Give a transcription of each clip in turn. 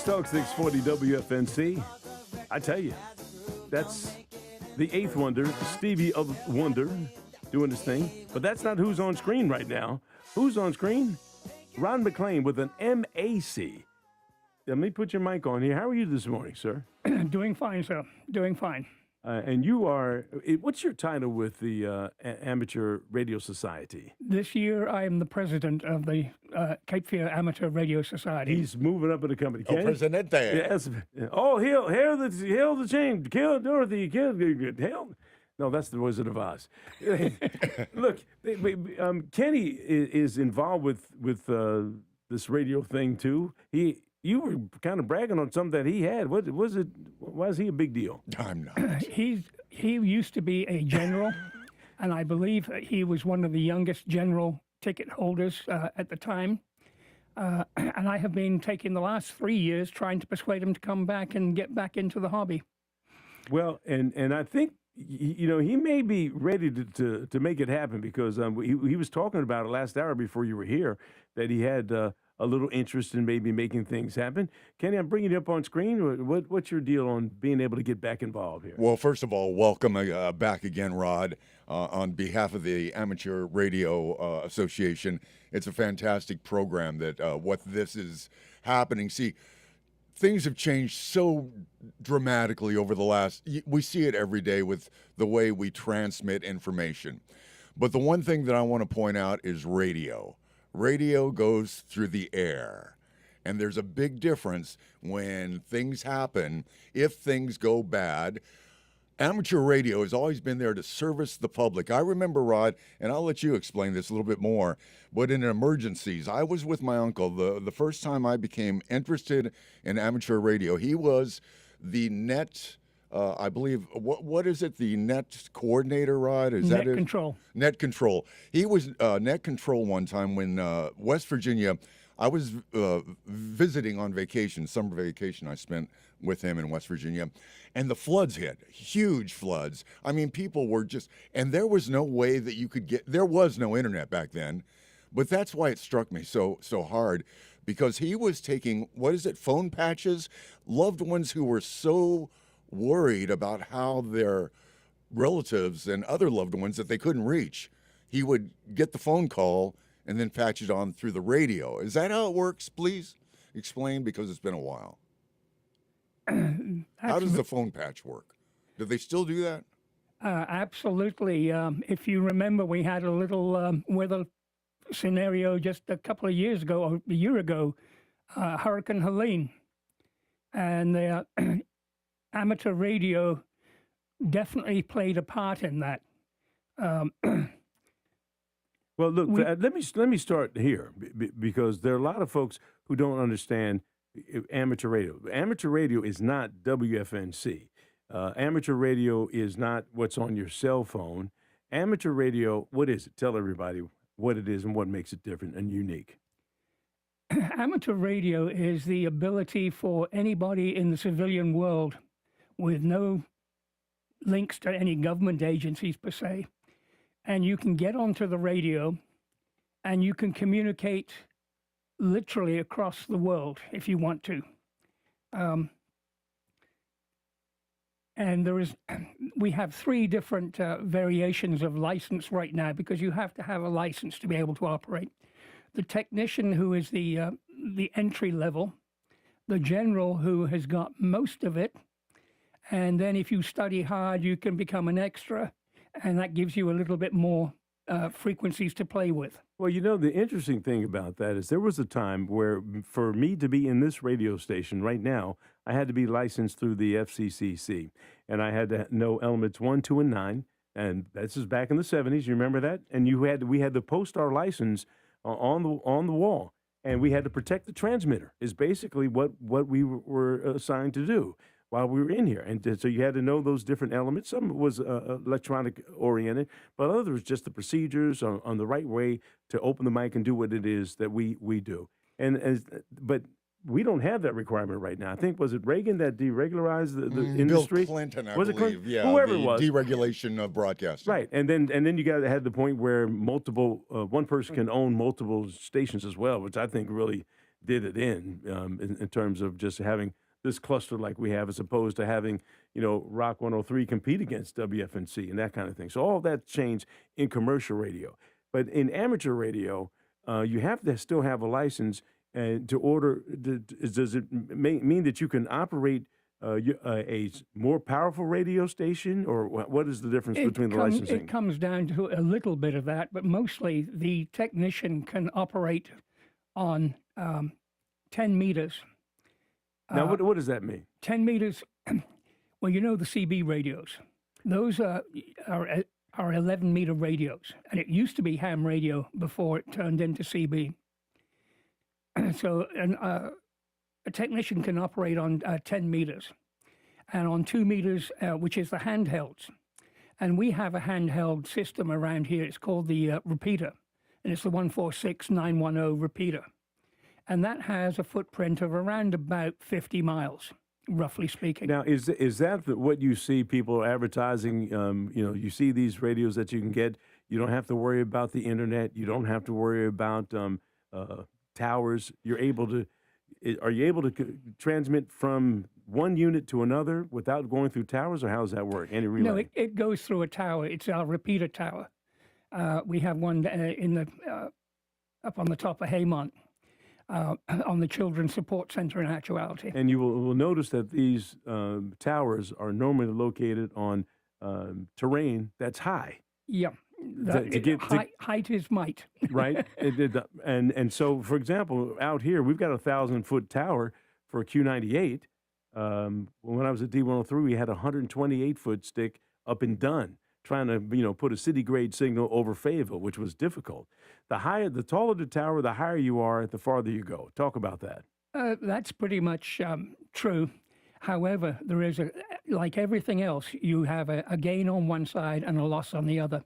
Talk 640 WFNC. I tell you, that's the eighth wonder, Stevie of Wonder, doing his thing. But that's not who's on screen right now. Who's on screen? Ron McLean with an MAC. Let me put your mic on here. How are you this morning, sir? Doing fine, sir. Doing fine. And you are, what's your title with the Amateur Radio Society? This year, I am the president of the Cape Fear Amateur Radio Society. He's moving up in the company. Oh, Presidente. Yes. Oh, hail the chain, kill Dorothy, hail. No, that's the Wizard of Oz. Look, Kenny is involved with this radio thing too. You were kind of bragging on something that he had. What was it? Why is he a big deal? I'm not. He used to be a general, and I believe he was one of the youngest general ticket holders at the time. And I have been taking the last 3 years trying to persuade him to come back and get back into the hobby. Well, and I think he may be ready to make it happen because he was talking about it last hour before you were here that he had a little interest in maybe making things happen. Kenny, I'm bringing you up on screen. What's your deal on being able to get back involved here? Well, first of all, welcome back again, Rod, on behalf of the Amateur Radio Association. It's a fantastic program that what this is happening. See, things have changed so dramatically over the last, we see it every day with the way we transmit information. But the one thing that I want to point out is radio. Radio goes through the air, and there's a big difference when things happen. If things go bad, amateur radio has always been there to service the public. I remember, Rod, and I'll let you explain this a little bit more, but in emergencies, I was with my uncle the first time I became interested in amateur radio. He was the net I believe, what is it, the net coordinator, Rod? Is net that it? Control. Net control. He was net control one time when West Virginia, I was visiting on vacation, summer vacation I spent with him in West Virginia, and the floods hit, huge floods. I mean, people were just, and there was no way that you could get, there was no internet back then, but that's why it struck me so hard, because he was taking, what is it, phone patches, loved ones who were so worried about how their relatives and other loved ones that they couldn't reach. He would get the phone call and then patch it on through the radio. Is that how it works? Please explain, because it's been a while. How does the phone patch work? Do they still do that? Absolutely. If you remember, we had a little weather scenario just a couple of years ago, or a year ago, Hurricane Helene. And amateur radio definitely played a part in that. Well, look, let me start here because there are a lot of folks who don't understand amateur radio. Amateur radio is not WFNC. Amateur radio is not what's on your cell phone. Amateur radio, what is it? Tell everybody what it is and what makes it different and unique. Amateur radio is the ability for anybody in the civilian world with no links to any government agencies per se, and you can get onto the radio and you can communicate literally across the world if you want to. And we have 3 different variations of license right now, because you have to have a license to be able to operate. The technician, who is the entry level, the general, who has got most of it, and then if you study hard, you can become an extra, and that gives you a little bit more frequencies to play with. Well, the interesting thing about that is there was a time where for me to be in this radio station right now, I had to be licensed through the FCCC, and I had to know elements 1, 2, and 9, and this is back in the 70s. You remember that? And we had to post our license on the wall, and we had to protect the transmitter. Is basically what we were assigned to do while we were in here. And so you had to know those different elements. Some was electronic oriented, but others was just the procedures on the right way to open the mic and do what it is that we do. But we don't have that requirement right now. I think, was it Reagan that deregularized the industry? Bill Clinton, I was it believe. Clinton? Yeah, whoever the it was. deregulation of broadcasting. Right, and then you had the point where multiple one person can own multiple stations as well, which I think really did it in terms of just having this cluster like we have, as opposed to having, Rock 103 compete against WFNC and that kind of thing. So all that changed in commercial radio. But in amateur radio, you have to still have a license. And to order, does it mean that you can operate a more powerful radio station, or what is the difference between the licensing? It comes down to a little bit of that, but mostly the technician can operate on 10 meters. Now, what does that mean? 10 meters, well, the CB radios. Those are 11-meter radios, and it used to be ham radio before it turned into CB. So a technician can operate on 10 meters and on 2 meters, which is the handhelds. And we have a handheld system around here. It's called the repeater, and it's the 146910 repeater. And that has a footprint of around about 50 miles, roughly speaking. Now, is that what you see people advertising? You see these radios that you can get. You don't have to worry about the internet. You don't have to worry about towers. Are you able to transmit from one unit to another without going through towers, or how does that work? Any relay? No, it goes through a tower. It's our repeater tower. We have one up on the top of Haymont, on the Children's Support Center in actuality. And you will notice that these towers are normally located on terrain that's high. Yeah. Height is might. Right. And so, for example, out here, we've got a 1,000-foot tower for a Q98. When I was at D103, we had a 128-foot stick up in Dunn, trying to, put a city-grade signal over Fayetteville, which was difficult. The taller the tower, the higher you are, the farther you go. Talk about that. That's pretty much true. However, there is, like everything else, you have a gain on one side and a loss on the other.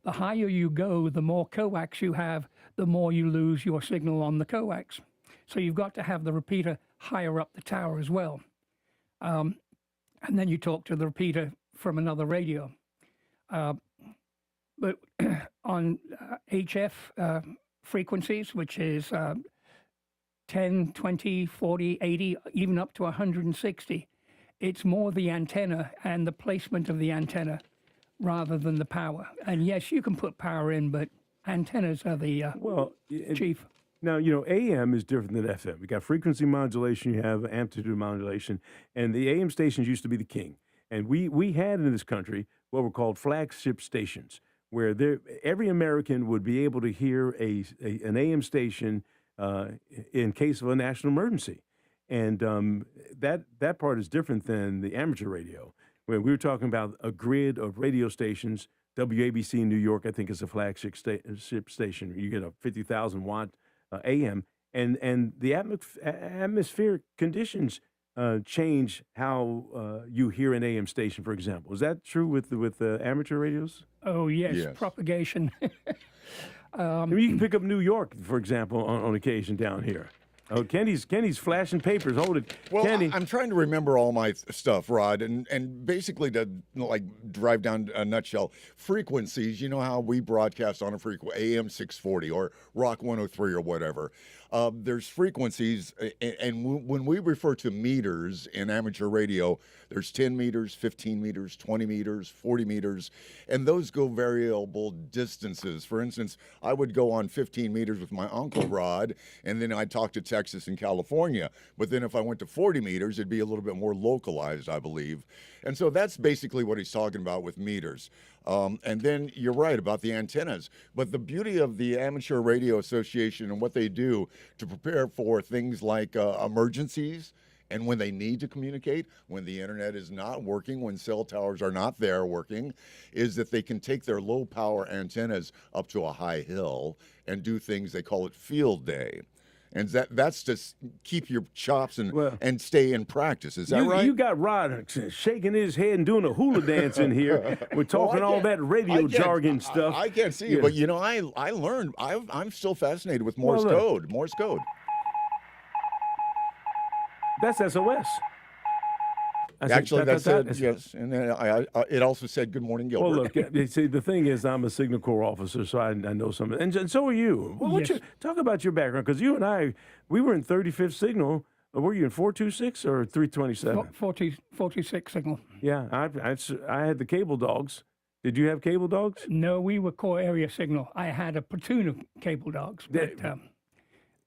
The higher you go, the more coax you have, the more you lose your signal on the coax. So you've got to have the repeater higher up the tower as well. And then you talk to the repeater from another radio. But on HF frequencies, which is 10, 20, 40, 80, even up to 160, it's more the antenna and the placement of the antenna rather than the power. And yes, you can put power in, but antennas are the chief. Now, AM is different than FM. You got frequency modulation, you have amplitude modulation, and the AM stations used to be the king. And we had in this country what were called flagship stations, where every American would be able to hear an AM station in case of a national emergency. And that part is different than the amateur radio, where we were talking about a grid of radio stations. WABC in New York, I think, is a flagship station. You get a 50,000 watt AM, and the atmospheric conditions change how you hear an AM station, for example. Is that true with amateur radios? Oh, yes. Propagation. I mean, you can pick up New York, for example, on occasion down here. Oh, Kenny's flashing papers. Hold it, well, Kenny. I'm trying to remember all my stuff, Rod, and basically to drive down a nutshell, frequencies. You know how we broadcast on a AM 640 or Rock 103 or whatever. There's frequencies, and when we refer to meters in amateur radio, there's 10 meters, 15 meters, 20 meters, 40 meters, and those go variable distances. For instance, I would go on 15 meters with my uncle Rod, and then I'd talk to Texas and California. But then if I went to 40 meters, it'd be a little bit more localized, I believe. And so that's basically what he's talking about with meters. And then you're right about the antennas. But the beauty of the Amateur Radio Association and what they do to prepare for things like emergencies and when they need to communicate, when the internet is not working, when cell towers are not there working, is that they can take their low power antennas up to a high hill and do things, they call it field day. And that's to keep your chops and stay in practice. Is that right? You got Rod shaking his head and doing a hula dance in here. We're talking all that radio jargon stuff. I can't see it, but I learned. I'm still fascinated with Morse code. Morse code. That's SOS. I said, Actually, "Dot, that dot, dot." said I said, yes, and then it also said good morning, Gilbert. well, look, see, the thing is, I'm a Signal Corps officer, so I know some, and so are you. Well, Yes. talk about your background, because you and I, we were in 35th Signal. Were you in 426 or 327? 46 signal. Yeah, I had the cable dogs. Did you have cable dogs? No, we were core area signal. I had a platoon of cable dogs, but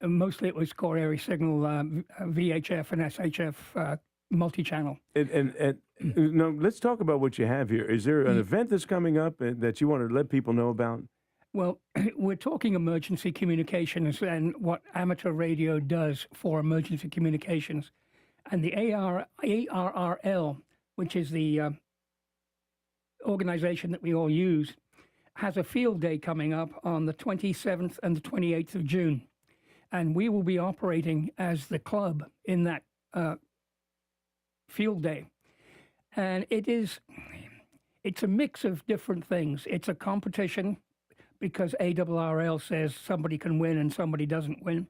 mostly it was core area signal, VHF and SHF multi-channel. And no, let's talk about what you have here. Is there an event that's coming up that you want to let people know about? Well, we're talking emergency communications and what amateur radio does for emergency communications. And the ARRL, which is the organization that we all use, has a field day coming up on the 27th and the 28th of June. And we will be operating as the club in that field day. And it's a mix of different things. It's a competition because ARRL says somebody can win and somebody doesn't win.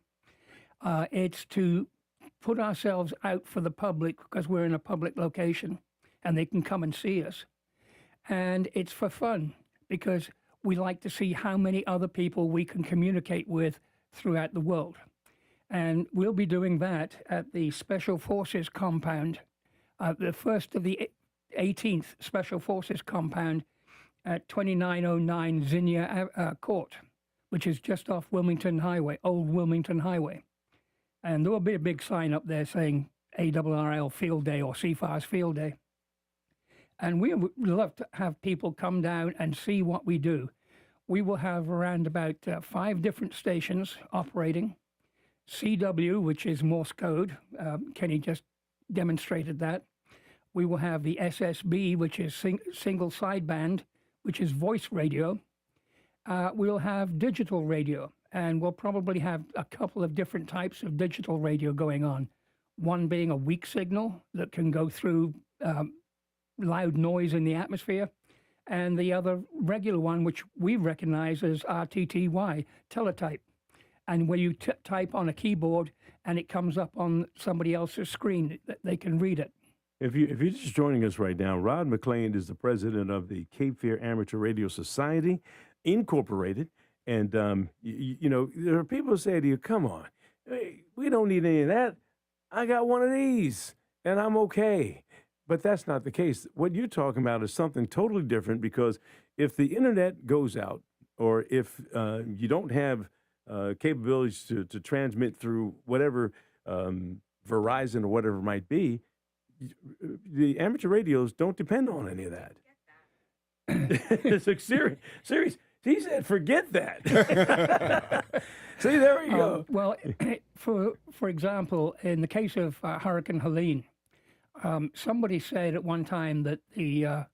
It's to put ourselves out for the public because we're in a public location and they can come and see us. And it's for fun because we like to see how many other people we can communicate with throughout the world. And we'll be doing that at the Special Forces compound, the first of the 18th Special Forces compound at 2909 Zinnia Court, which is just off Wilmington Highway, Old Wilmington Highway. And there will be a big sign up there saying ARRL Field Day or CFARS Field Day. And we would love to have people come down and see what we do. We will have around about 5 different stations operating. CW, which is Morse code. Kenny just demonstrated that. We will have the SSB, which is single sideband, which is voice radio. We'll have digital radio, and we'll probably have a couple of different types of digital radio going on. One being a weak signal that can go through loud noise in the atmosphere, and the other regular one, which we recognize as RTTY, teletype, and where you type on a keyboard and it comes up on somebody else's screen that they can read it. If you're just joining us right now, Rod McLean is the president of the Cape Fear Amateur Radio Society, Incorporated. And, you know, there are people who say to you, come on, hey, we don't need any of that. I got one of these and I'm okay. But that's not the case. What you're talking about is something totally different, because if the internet goes out, or if you don't have capabilities to transmit through whatever Verizon or whatever it might be, the amateur radios don't depend on any of that. It's like, serious. He said, forget that. See, there we go. Well, for example, in the case of Hurricane Helene, somebody said at one time that the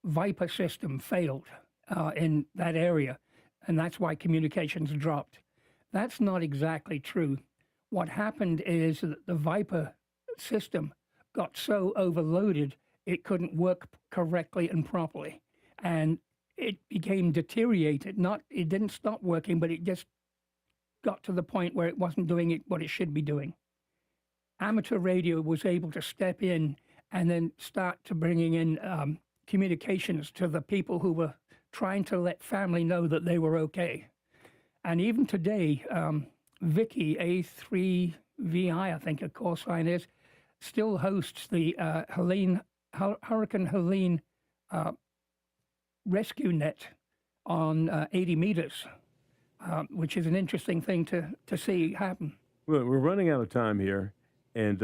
Viper system failed in that area, and that's why communications dropped. That's not exactly true. What happened is that the Viper system got so overloaded it couldn't work correctly and properly, and it became deteriorated. It didn't stop working, but it just got to the point where it wasn't doing what it should be doing. Amateur radio was able to step in and then start to bringing in communications to the people who were trying to let family know that they were okay. And even today, Vicky, A3VI, I think a call sign is, still hosts the Hurricane Helene rescue net on 80 meters, which is an interesting thing to see happen. Well, we're running out of time here, and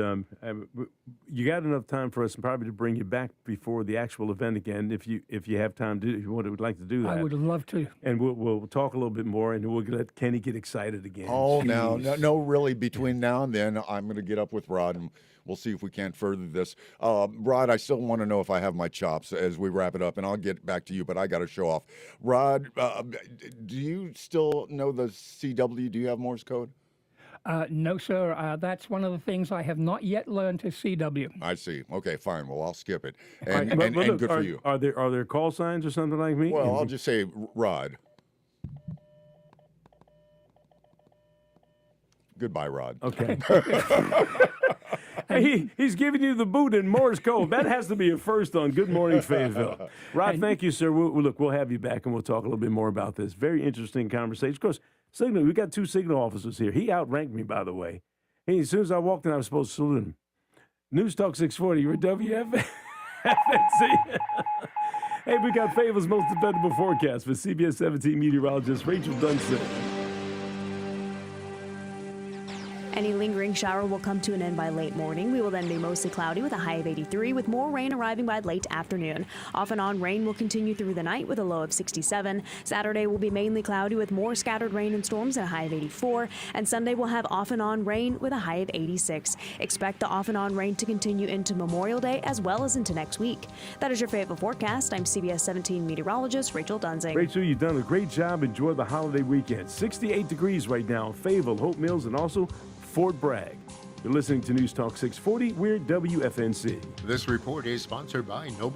you got enough time for us probably to bring you back before the actual event again, if you have time to, if you would like to do that. I would love to. And we'll talk a little bit more, and we'll let Kenny get excited again. Oh, Jeez. no, really, between now and then, I'm going to get up with Rod, and we'll see if we can't further this. Rod, I still want to know if I have my chops as we wrap it up, and I'll get back to you, but I got to show off. Rod, do you still know the CW? Do you have Morse code? No, sir. That's one of the things I have not yet learned to CW. I see. Okay, fine. Well, I'll skip it. All right, And, but and look, good for you. Are there call signs or something like me? Well, I'll just say Rod. Goodbye, Rod. Okay. He's giving you the boot in Morse code. That has to be a first on Good Morning Fayetteville. Rod, thank you, sir. We'll have you back, and we'll talk a little bit more about this. Very interesting conversation. Of course, Signal, we got 2 Signal officers here. He outranked me, by the way. Hey, as soon as I walked in, I was supposed to salute him. News Talk 640, you're WFNC. Hey, we got Fayetteville's most dependable forecast for CBS 17 meteorologist Rachel Dunson. Any lingering shower will come to an end by late morning. We will then be mostly cloudy with a high of 83, with more rain arriving by late afternoon. Off and on rain will continue through the night with a low of 67. Saturday will be mainly cloudy with more scattered rain and storms and a high of 84. And Sunday will have off and on rain with a high of 86. Expect the off and on rain to continue into Memorial Day as well as into next week. That is your Fayetteville forecast. I'm CBS 17 meteorologist Rachel Dunzing. Rachel, you've done a great job. Enjoy the holiday weekend. 68 degrees right now in Fayetteville, Hope Mills, and also Fort Bragg. You're listening to News Talk 640. We're WFNC. This report is sponsored by Noble.